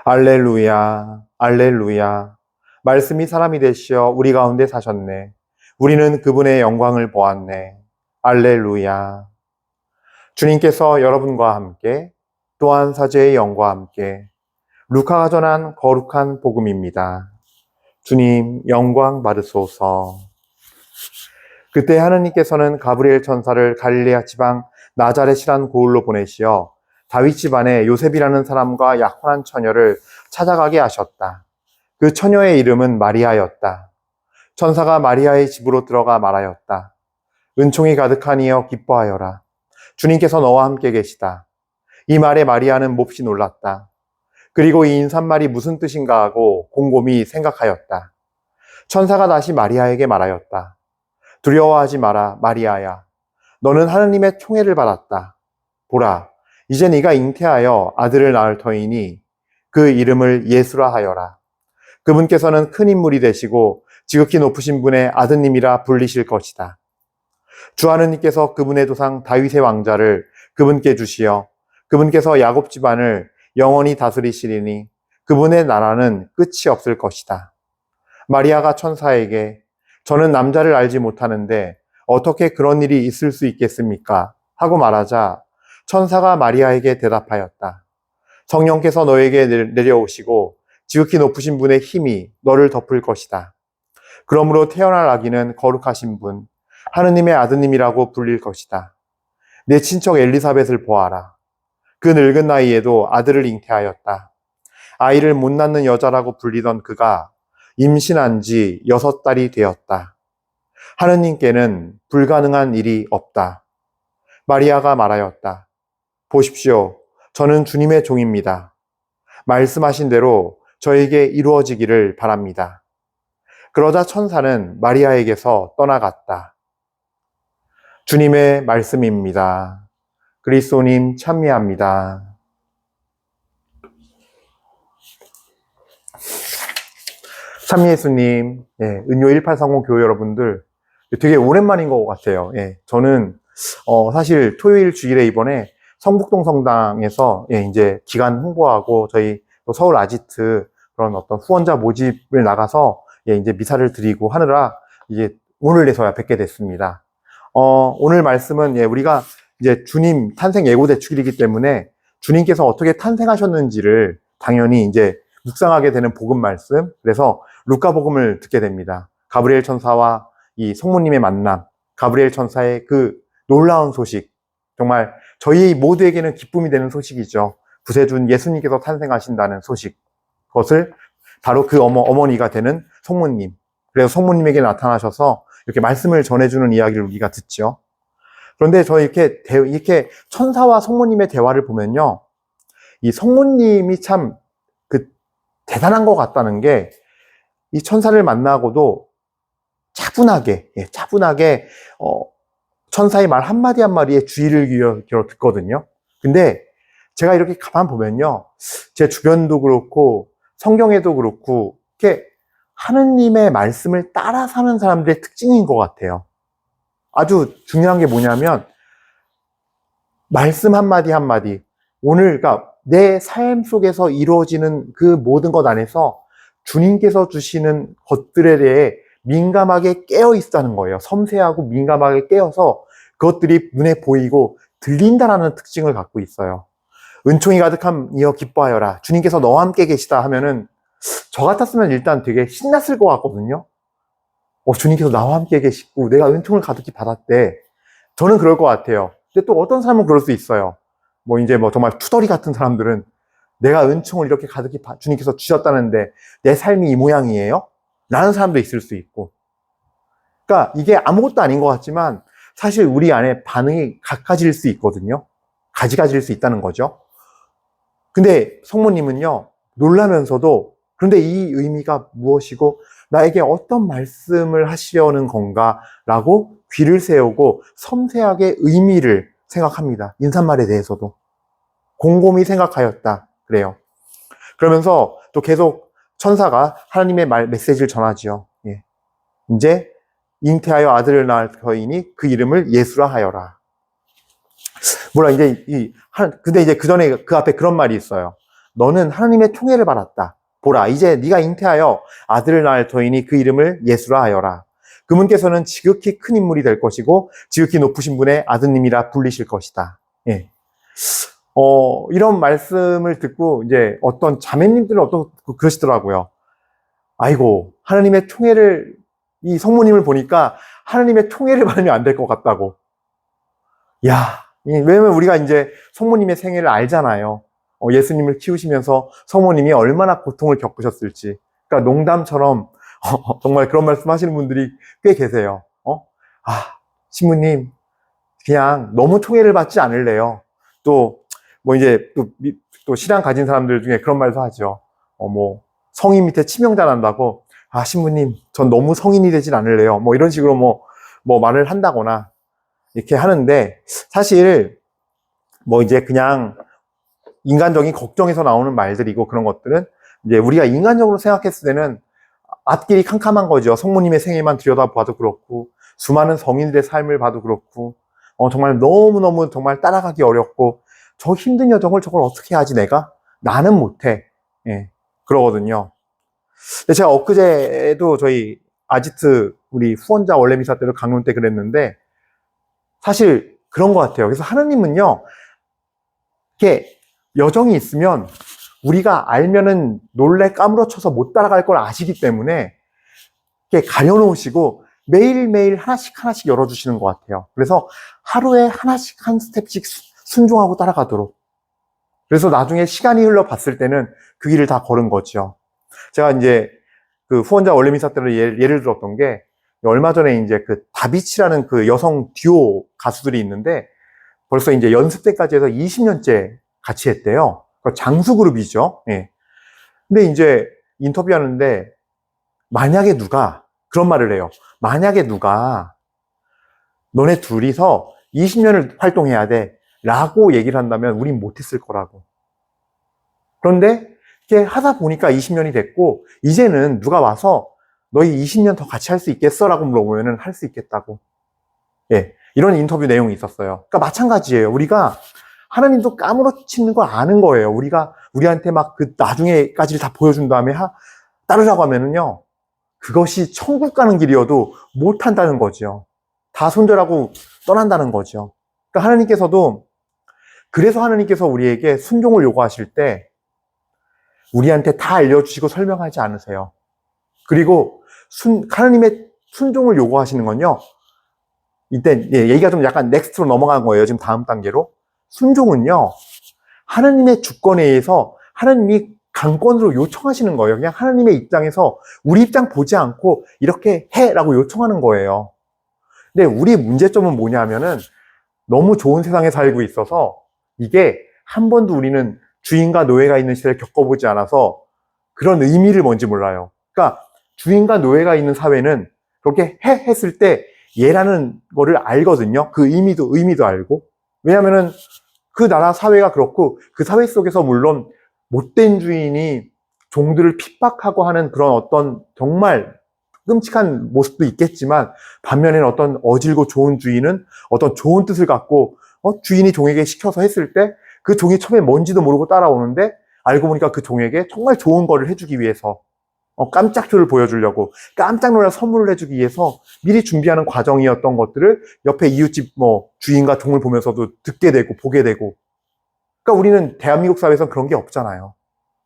알렐루야, 알렐루야. 말씀이 사람이 되시어 우리 가운데 사셨네. 우리는 그분의 영광을 보았네. 알렐루야. 주님께서 여러분과 함께 또한 사제의 영과 함께 루카가 전한 거룩한 복음입니다. 주님 영광 받으소서. 그때 하느님께서는 가브리엘 천사를 갈릴레아 지방 나자렛이란 고을로 보내시어 다윗 집안의 요셉이라는 사람과 약혼한 처녀를 찾아가게 하셨다. 그 처녀의 이름은 마리아였다. 천사가 마리아의 집으로 들어가 말하였다. 은총이 가득하니여 기뻐하여라. 주님께서 너와 함께 계시다. 이 말에 마리아는 몹시 놀랐다. 그리고 이 인사말이 무슨 뜻인가 하고 곰곰이 생각하였다. 천사가 다시 마리아에게 말하였다. 두려워하지 마라, 마리아야. 너는 하느님의 총애를 받았다. 보라, 이제 네가 잉태하여 아들을 낳을 터이니 그 이름을 예수라 하여라. 그분께서는 큰 인물이 되시고 지극히 높으신 분의 아드님이라 불리실 것이다. 주 하느님께서 그분의 조상 다윗의 왕자를 그분께 주시어 그분께서 야곱 집안을 영원히 다스리시리니 그분의 나라는 끝이 없을 것이다. 마리아가 천사에게 저는 남자를 알지 못하는데 어떻게 그런 일이 있을 수 있겠습니까? 하고 말하자 천사가 마리아에게 대답하였다. 성령께서 너에게 내려오시고 지극히 높으신 분의 힘이 너를 덮을 것이다. 그러므로 태어날 아기는 거룩하신 분, 하느님의 아드님이라고 불릴 것이다. 내 친척 엘리사벳을 보아라. 그 늙은 나이에도 아들을 잉태하였다. 아이를 못 낳는 여자라고 불리던 그가 임신한 지 6달이 되었다. 하느님께는 불가능한 일이 없다. 마리아가 말하였다. 보십시오. 저는 주님의 종입니다. 말씀하신 대로 저에게 이루어지기를 바랍니다. 그러자 천사는 마리아에게서 떠나갔다. 주님의 말씀입니다. 그리스도님 찬미합니다. 참예수님, 은요 1830 교회 여러분들 되게 오랜만인 것 같아요. 저는 사실 토요일 주일에 이번에 성북동 성당에서 이제 기간 홍보하고 저희 또 서울 아지트 그런 어떤 후원자 모집을 나가서 이제 미사를 드리고 하느라 이제 오늘에서야 뵙게 됐습니다. 오늘 말씀은 우리가 이제 주님 탄생 예고 대축일이기 때문에 주님께서 어떻게 탄생하셨는지를 당연히 이제 묵상하게 되는 복음 말씀. 그래서 루카 복음을 듣게 됩니다. 가브리엘 천사와 이 성모님의 만남, 가브리엘 천사의 그 놀라운 소식, 정말 저희 모두에게는 기쁨이 되는 소식이죠. 구세주 예수님께서 탄생하신다는 소식. 그것을 바로 그 어머니가 되는 성모님. 그래서 성모님에게 나타나셔서 이렇게 말씀을 전해주는 이야기를 우리가 듣죠. 그런데 저 이렇게 천사와 성모님의 대화를 보면요. 이 성모님이 참 대단한 것 같다는 게 이 천사를 만나고도 차분하게 천사의 말 한마디 한마디에 주의를 기울여 듣거든요. 근데 제가 이렇게 가만 보면요. 제 주변도 그렇고 성경에도 그렇고 이렇게 하느님의 말씀을 따라 사는 사람들의 특징인 것 같아요. 아주 중요한 게 뭐냐면 말씀 한마디 한마디 오늘 그러니까 내 삶 속에서 이루어지는 그 모든 것 안에서 주님께서 주시는 것들에 대해 민감하게 깨어 있다는 거예요. 섬세하고 민감하게 깨어서 그것들이 눈에 보이고 들린다라는 특징을 갖고 있어요. 은총이 가득함이여 기뻐하여라. 주님께서 너와 함께 계시다 하면은 저 같았으면 일단 되게 신났을 것 같거든요. 주님께서 나와 함께 계시고 내가 은총을 가득히 받았대. 저는 그럴 것 같아요. 근데 또 어떤 사람은 그럴 수 있어요. 이제 정말 투덜이 같은 사람들은 내가 은총을 이렇게 가득히 주님께서 주셨다는데 내 삶이 이 모양이에요? 라는 사람도 있을 수 있고. 그러니까 이게 아무것도 아닌 것 같지만 사실 우리 안에 반응이 각가지일 수 있거든요. 가지가지일 수 있다는 거죠. 근데 성모님은요, 놀라면서도 그런데 이 의미가 무엇이고 나에게 어떤 말씀을 하시려는 건가? 라고 귀를 세우고 섬세하게 의미를 생각합니다. 인사말에 대해서도. 곰곰이 생각하였다. 그래요. 그러면서 또 계속 천사가 하나님의 메시지를 전하지요. 이제 잉태하여 아들을 낳을 터이니 그 이름을 예수라 하여라. 물론 근데 이제 그 전에 그 앞에 그런 말이 있어요. 너는 하나님의 총애를 받았다. 보라, 이제 네가 잉태하여 아들을 낳을 터이니 그 이름을 예수라 하여라. 그분께서는 지극히 큰 인물이 될 것이고 지극히 높으신 분의 아드님이라 불리실 것이다. 예. 이런 말씀을 듣고 이제 어떤 자매님들은 그러시더라고요. 아이고, 하나님의 총애를, 이 성모님을 보니까 하나님의 총애를 받으면 안 될 것 같다고. 야, 왜냐면 우리가 이제 성모님의 생애를 알잖아요. 예수님을 키우시면서 성모님이 얼마나 고통을 겪으셨을지. 그러니까 농담처럼 정말 그런 말씀 하시는 분들이 꽤 계세요. 신부님, 그냥 너무 총애를 받지 않을래요. 또 신앙 가진 사람들 중에 그런 말도 하죠. 성인 밑에 치명자 난다고, 신부님, 전 너무 성인이 되진 않을래요. 이런 식으로 말을 한다거나, 이렇게 하는데, 사실, 이제 그냥 인간적인 걱정에서 나오는 말들이고 그런 것들은, 이제 우리가 인간적으로 생각했을 때는 앞길이 캄캄한 거죠. 성모님의 생애만 들여다봐도 그렇고, 수많은 성인들의 삶을 봐도 그렇고, 정말 너무너무 정말 따라가기 어렵고, 저 힘든 여정을 저걸 어떻게 하지 내가? 나는 못해. 예, 그러거든요. 근데 제가 엊그제도 저희 아지트 우리 후원자 원래 미사 때를 강론 때 그랬는데, 사실 그런 것 같아요. 그래서 하나님은요, 이렇게 여정이 있으면 우리가 알면은 놀래 까무러쳐서 못 따라갈 걸 아시기 때문에 이렇게 가려놓으시고 매일매일 하나씩 열어주시는 것 같아요. 그래서 하루에 하나씩 한 스텝씩 순종하고 따라가도록. 그래서 나중에 시간이 흘러 봤을 때는 그 길을 다 걸은 거죠. 제가 이제 그 후원자 원래 미사 때로 예를 들었던 게, 얼마 전에 이제 그 다비치라는 그 여성 듀오 가수들이 있는데 벌써 이제 연습 때까지 해서 20년째 같이 했대요. 장수 그룹이죠. 예. 근데 이제 인터뷰하는데 만약에 누가 그런 말을 해요. 만약에 누가 너네 둘이서 20년을 활동해야 돼 라고 얘기를 한다면 우린 못했을 거라고. 그런데 이렇게 하다 보니까 20년이 됐고 이제는 누가 와서 너희 20년 더 같이 할 수 있겠어? 라고 물어보면 할 수 있겠다고. 예, 이런 인터뷰 내용이 있었어요. 그러니까 마찬가지예요. 우리가 하나님도 까무러치는 걸 아는 거예요. 우리한테 막 그 나중에까지를 다 보여준 다음에 따르라고 하면은요, 그것이 천국 가는 길이어도 못 한다는 거죠. 다 손절하고 떠난다는 거죠. 그러니까 그래서 하나님께서 우리에게 순종을 요구하실 때 우리한테 다 알려주시고 설명하지 않으세요. 그리고 하나님의 순종을 요구하시는 건요, 이때 얘기가 좀 약간 넥스트로 넘어간 거예요. 지금 다음 단계로. 순종은요, 하나님의 주권에 의해서 하나님이 강권으로 요청하시는 거예요. 그냥 하나님의 입장에서 우리 입장 보지 않고 이렇게 해라고 요청하는 거예요. 근데 우리 문제점은 뭐냐면은 너무 좋은 세상에 살고 있어서 이게 한 번도 우리는 주인과 노예가 있는 시대를 겪어보지 않아서 그런 의미를 뭔지 몰라요. 그러니까 주인과 노예가 있는 사회는 그렇게 했을 때 얘라는 거를 알거든요. 그 의미도 알고. 왜냐면은 그 나라 사회가 그렇고 그 사회 속에서 물론 못된 주인이 종들을 핍박하고 하는 그런 어떤 정말 끔찍한 모습도 있겠지만, 반면에는 어떤 어질고 좋은 주인은 어떤 좋은 뜻을 갖고 주인이 종에게 시켜서 했을 때 그 종이 처음에 뭔지도 모르고 따라오는데 알고 보니까 그 종에게 정말 좋은 거를 해주기 위해서, 깜짝표를 보여주려고 깜짝 놀랄 선물을 해주기 위해서 미리 준비하는 과정이었던 것들을 옆에 이웃집 주인과 종을 보면서도 듣게 되고 보게 되고. 그러니까 우리는 대한민국 사회에서는 그런 게 없잖아요.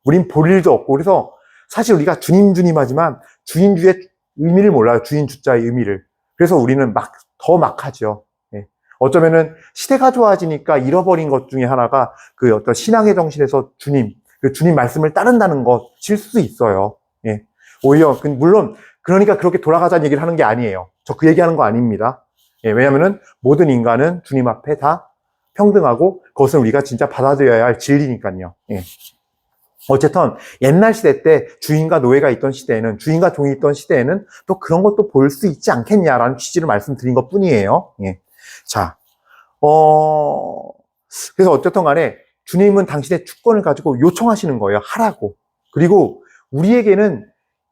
우린 볼 일도 없고. 그래서 사실 우리가 주님 하지만 주인주의 의미를 몰라요. 주인 주자의 의미를. 그래서 우리는 더 하죠. 예. 어쩌면은 시대가 좋아지니까 잃어버린 것 중에 하나가 그 어떤 신앙의 정신에서 그 주님 말씀을 따른다는 것일 수도 있어요. 예. 오히려, 물론, 그러니까 그렇게 돌아가자는 얘기를 하는 게 아니에요. 저 그 얘기하는 거 아닙니다. 예. 왜냐면은 모든 인간은 주님 앞에 다 평등하고 그것은 우리가 진짜 받아들여야 할 진리니까요. 예. 어쨌든 옛날 시대 때 주인과 노예가 있던 시대에는, 주인과 종이 있던 시대에는 또 그런 것도 볼 수 있지 않겠냐라는 취지를 말씀드린 것 뿐이에요. 예. 자, 그래서 어쨌든 간에 주님은 당신의 주권을 가지고 요청하시는 거예요. 하라고. 그리고 우리에게는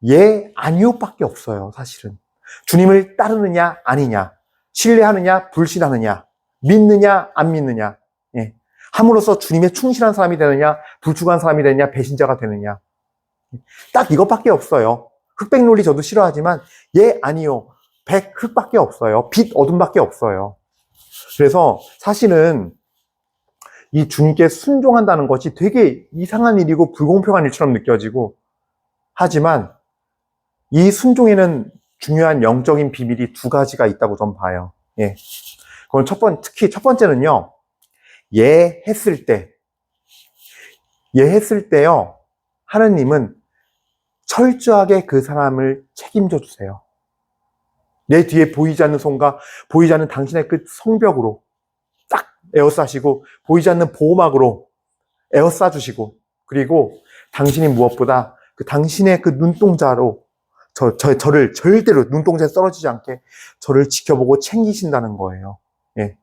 예, 아니요밖에 없어요. 사실은. 주님을 따르느냐 아니냐, 신뢰하느냐 불신하느냐, 믿느냐 안 믿느냐. 예. 함으로써 주님의 충실한 사람이 되느냐, 불충한 사람이 되느냐, 배신자가 되느냐. 딱 이것밖에 없어요. 흑백 논리 저도 싫어하지만 아니요. 백 흑밖에 없어요. 빛 어둠밖에 없어요. 그래서 사실은 이 주님께 순종한다는 것이 되게 이상한 일이고 불공평한 일처럼 느껴지고 하지만 이 순종에는 중요한 영적인 비밀이 두 가지가 있다고 전 봐요. 예. 그건 특히 첫 번째는요. 했을 때요. 하느님은 철저하게 그 사람을 책임져 주세요. 내 뒤에 보이지 않는 손과 보이지 않는 당신의 그 성벽으로 딱 에워싸시고 보이지 않는 보호막으로 에워싸주시고 그리고 당신이 무엇보다 당신의 그 눈동자로 저를 절대로 눈동자에 떨어지지 않게 저를 지켜보고 챙기신다는 거예요. 예.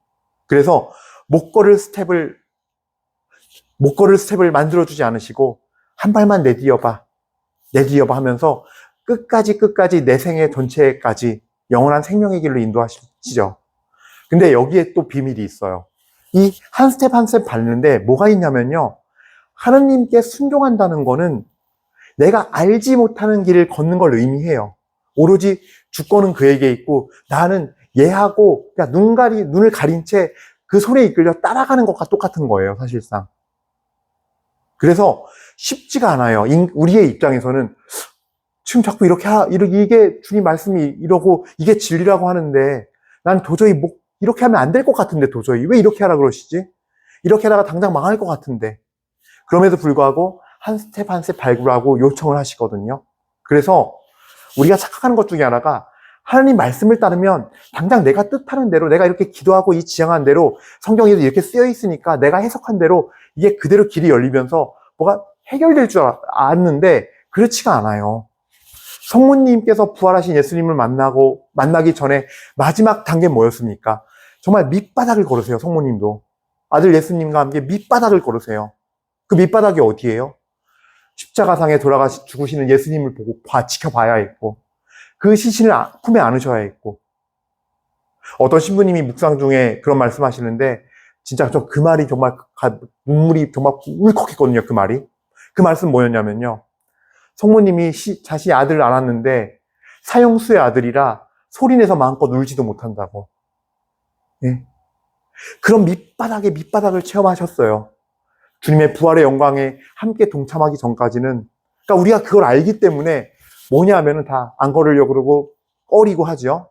그래서 못 걸을 스텝을 만들어주지 않으시고 한 발만 내디뎌봐 하면서 끝까지 내 생애 전체까지 영원한 생명의 길로 인도하시죠. 근데 여기에 또 비밀이 있어요. 이 한 스텝 한 스텝 밟는데 뭐가 있냐면요. 하느님께 순종한다는 거는 내가 알지 못하는 길을 걷는 걸 의미해요. 오로지 주권은 그에게 있고 나는 얘하고 그냥 눈을 가린 채 그 손에 이끌려 따라가는 것과 똑같은 거예요, 사실상. 그래서 쉽지가 않아요. 우리의 입장에서는 지금 자꾸 이게 주님 말씀이 이러고 이게 진리라고 하는데 난 도저히 이렇게 하면 안 될 것 같은데 도저히 왜 이렇게 하라 그러시지? 이렇게 하다가 당장 망할 것 같은데. 그럼에도 불구하고 한 스텝 한 스텝 밟으라고 요청을 하시거든요. 그래서 우리가 착각하는 것 중에 하나가 하나님 말씀을 따르면 당장 내가 뜻하는 대로 내가 이렇게 기도하고 이 지향한 대로 성경에도 이렇게 쓰여 있으니까 내가 해석한 대로 이게 그대로 길이 열리면서 뭐가 해결될 줄 알았는데 그렇지가 않아요. 성모님께서 부활하신 예수님을 만나기 전에 마지막 단계 뭐였습니까? 정말 밑바닥을 걸으세요, 성모님도. 아들 예수님과 함께 밑바닥을 걸으세요. 그 밑바닥이 어디예요? 십자가상에 죽으시는 예수님을 보고 지켜봐야 했고, 그 시신을 품에 안으셔야 했고, 어떤 신부님이 묵상 중에 그런 말씀 하시는데, 진짜 저 그 말이 정말 눈물이 정말 울컥했거든요, 그 말이. 그 말씀 뭐였냐면요. 성모님이 자신이 아들을 안았는데, 사형수의 아들이라 소리내서 마음껏 울지도 못한다고. 예. 그런 밑바닥을 체험하셨어요. 주님의 부활의 영광에 함께 동참하기 전까지는. 그러니까 우리가 그걸 알기 때문에 뭐냐 하면은 다 안 걸으려고 그러고 꺼리고 하죠.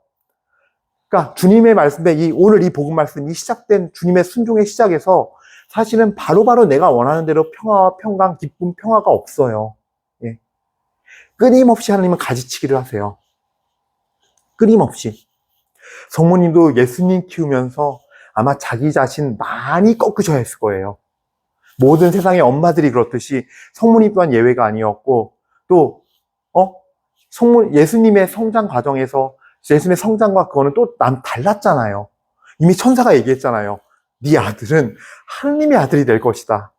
그러니까 주님의 말씀에 오늘 이 복음 말씀이 시작된 주님의 순종의 시작에서 사실은 바로바로 내가 원하는 대로 평화와 평강, 기쁨, 평화가 없어요. 예. 끊임없이 하나님은 가지치기를 하세요. 끊임없이. 성모님도 예수님 키우면서 아마 자기 자신 많이 꺾으셔야 했을 거예요. 모든 세상의 엄마들이 그렇듯이 성모님 또한 예외가 아니었고 또 예수님의 성장 과정에서 예수님의 성장과 그거는 또 달랐잖아요. 이미 천사가 얘기했잖아요. 네 아들은 하느님의 아들이 될 것이다.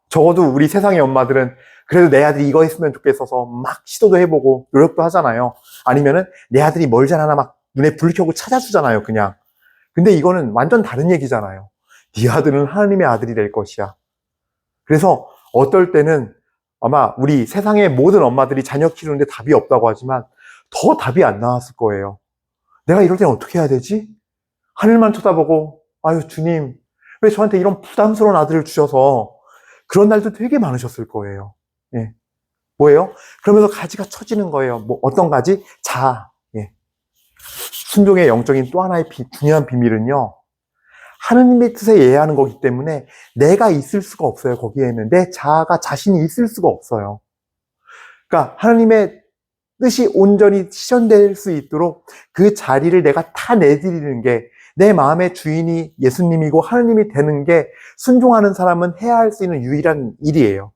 적어도 우리 세상의 엄마들은 그래도 내 아들이 이거 했으면 좋겠어서 막 시도도 해보고 노력도 하잖아요. 아니면은 내 아들이 뭘 잘하나 막 눈에 불 켜고 찾아주잖아요, 그냥. 근데 이거는 완전 다른 얘기잖아요. 네 아들은 하느님의 아들이 될 것이야. 그래서 어떨 때는 아마 우리 세상의 모든 엄마들이 자녀 키우는데 답이 없다고 하지만 더 답이 안 나왔을 거예요. 내가 이럴 때는 어떻게 해야 되지? 하늘만 쳐다보고 아유 주님 왜 저한테 이런 부담스러운 아들을 주셔서 그런 날도 되게 많으셨을 거예요. 예. 뭐예요? 그러면서 가지가 처지는 거예요. 어떤 가지? 자아. 예. 순종의 영적인 또 하나의 중요한 비밀은요. 하느님의 뜻에 예하는 거기 때문에 내가 있을 수가 없어요. 거기에는 내 자아가 자신이 있을 수가 없어요. 그러니까 하느님의 뜻이 온전히 실현될 수 있도록 그 자리를 내가 다 내드리는 게 내 마음의 주인이 예수님이고 하느님이 되는 게 순종하는 사람은 해야 할 수 있는 유일한 일이에요.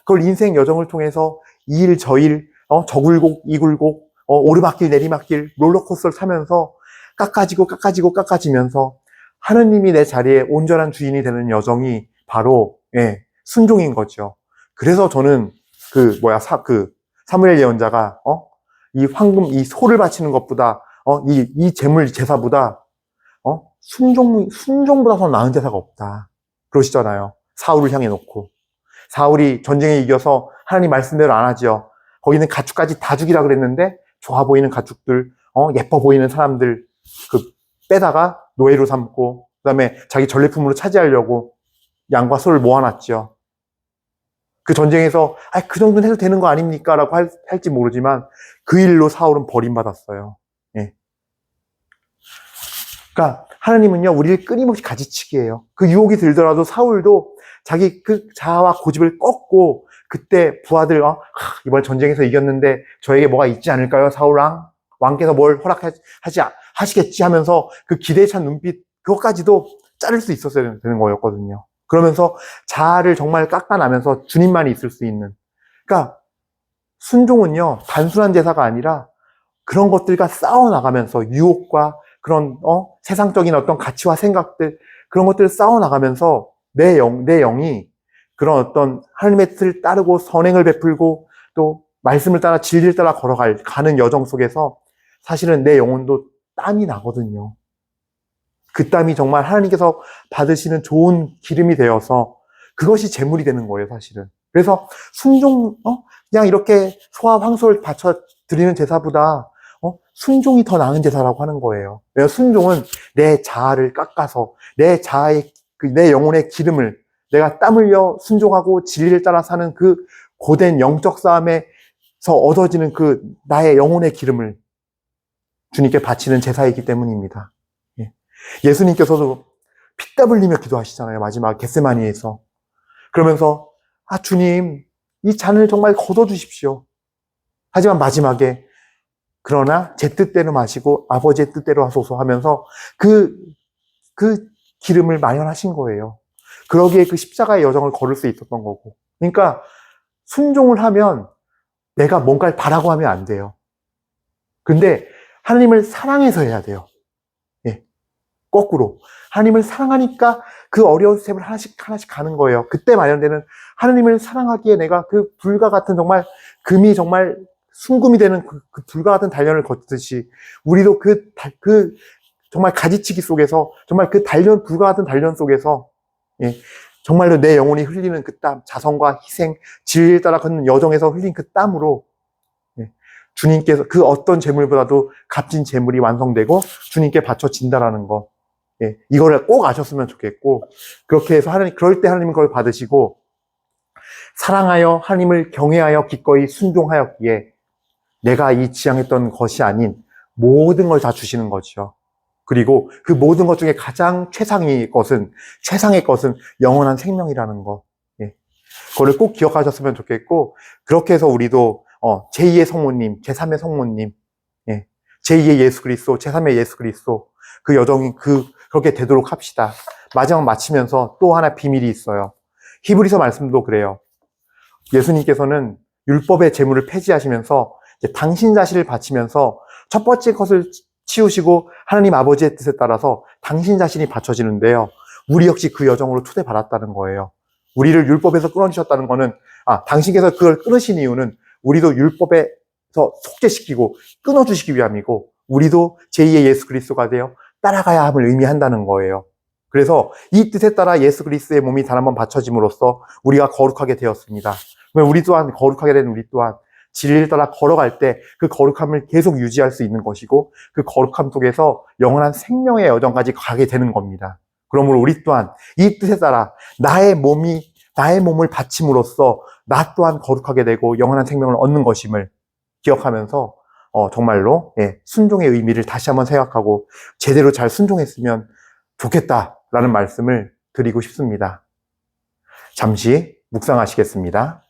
그걸 인생 여정을 통해서 이 일 저 일, 저 굴곡 이 굴곡, 오르막길 내리막길 롤러코스터를 타면서 깎아지면서 하느님이 내 자리에 온전한 주인이 되는 여정이 바로 순종인 거죠. 그래서 저는 사무엘 예언자가 이 황금 이 소를 바치는 것보다 이 제사보다 순종보다 더 나은 제사가 없다. 그러시잖아요. 사울을 향해 놓고. 사울이 전쟁에 이겨서 하나님 말씀대로 안 하죠. 거기는 가축까지 다 죽이라 그랬는데 좋아 보이는 가축들, 예뻐 보이는 사람들 그 빼다가 노예로 삼고 그다음에 자기 전리품으로 차지하려고 양과 소를 모아놨죠. 그 전쟁에서 그 정도는 해도 되는 거 아닙니까? 라고 할지 모르지만 그 일로 사울은 버림받았어요. 예. 그러니까 하나님은요, 우리를 끊임없이 가지치기해요. 그 유혹이 들더라도 사울도 자기 그 자아와 고집을 꺾고 그때 부하들 이번 전쟁에서 이겼는데 저에게 뭐가 있지 않을까요? 사울왕? 왕께서 뭘 하시겠지 하면서 그 기대에 찬 눈빛 그것까지도 자를 수 있었어야 되는 거였거든요. 그러면서 자아를 정말 깎아나면서 주님만이 있을 수 있는. 그러니까 순종은요, 단순한 제사가 아니라 그런 것들과 싸워나가면서 유혹과 그런 세상적인 어떤 가치와 생각들 그런 것들을 싸워나가면서 내 영이 그런 어떤 하나님의 뜻을 따르고 선행을 베풀고 또 말씀을 따라 진리를 따라 가는 여정 속에서 사실은 내 영혼도 땀이 나거든요. 그 땀이 정말 하나님께서 받으시는 좋은 기름이 되어서 그것이 제물이 되는 거예요, 사실은. 그래서 순종, 그냥 이렇게 소와 황소를 바쳐 드리는 제사보다 순종이 더 나은 제사라고 하는 거예요. 왜냐하면 순종은 내 자아를 깎아서 내 자아의 내 영혼의 기름을 내가 땀 흘려 순종하고 진리를 따라 사는 그 고된 영적 싸움에서 얻어지는 그 나의 영혼의 기름을 주님께 바치는 제사이기 때문입니다. 예수님께서도 피땀 흘리며 기도하시잖아요. 마지막 겟세마니에서. 그러면서 주님 이 잔을 정말 거둬주십시오. 하지만 마지막에 그러나 제 뜻대로 마시고 아버지의 뜻대로 하소서 하면서 그 기름을 마련하신 거예요. 그러기에 그 십자가의 여정을 걸을 수 있었던 거고. 그러니까 순종을 하면 내가 뭔가를 바라고 하면 안 돼요. 근데 하나님을 사랑해서 해야 돼요. 거꾸로. 하나님을 사랑하니까 그 어려운 스텝을 하나씩 가는 거예요. 그때 마련되는 하나님을 사랑하기에 내가 그 불과 같은 정말 금이 정말 순금이 되는 그 불과 같은 단련을 걷듯이 우리도 그 정말 가지치기 속에서 정말 그 불과 같은 단련 속에서 정말로 내 영혼이 흘리는 그 땀, 자성과 희생, 진리를 따라 걷는 여정에서 흘린 그 땀으로 주님께서 그 어떤 재물보다도 값진 재물이 완성되고 주님께 바쳐진다라는 거. 이거를 꼭 아셨으면 좋겠고, 그렇게 해서 그럴 때 하나님은 그걸 받으시고, 사랑하여 하나님을 경외하여 기꺼이 순종하였기에 내가 이 지향했던 것이 아닌 모든 걸 다 주시는 거죠. 그리고 그 모든 것 중에 가장 최상의 것은 영원한 생명이라는 거. 그거를 꼭 기억하셨으면 좋겠고, 그렇게 해서 우리도 제2의 성모님, 제3의 성모님, 제2의 예수 그리스도, 제3의 예수 그리스도, 그 여정이 그렇게 되도록 합시다. 마지막 마치면서 또 하나 비밀이 있어요. 히브리서 말씀도 그래요. 예수님께서는 율법의 제물을 폐지하시면서 이제 당신 자신을 바치면서 첫 번째 것을 치우시고 하나님 아버지의 뜻에 따라서 당신 자신이 바쳐지는데요. 우리 역시 그 여정으로 초대받았다는 거예요. 우리를 율법에서 끊어주셨다는 거는 당신께서 그걸 끊으신 이유는 우리도 율법에서 속죄시키고 끊어주시기 위함이고 우리도 제2의 예수 그리스도가 되어 따라가야 함을 의미한다는 거예요. 그래서 이 뜻에 따라 예수 그리스도의 몸이 단 한 번 바쳐짐으로써 우리가 거룩하게 되었습니다. 우리 또한 거룩하게 된 우리 또한 진리를 따라 걸어갈 때 그 거룩함을 계속 유지할 수 있는 것이고 그 거룩함 속에서 영원한 생명의 여정까지 가게 되는 겁니다. 그러므로 우리 또한 이 뜻에 따라 나의 몸을 바침으로써 나 또한 거룩하게 되고 영원한 생명을 얻는 것임을 기억하면서 정말로 순종의 의미를 다시 한번 생각하고 제대로 잘 순종했으면 좋겠다라는 말씀을 드리고 싶습니다. 잠시 묵상하시겠습니다.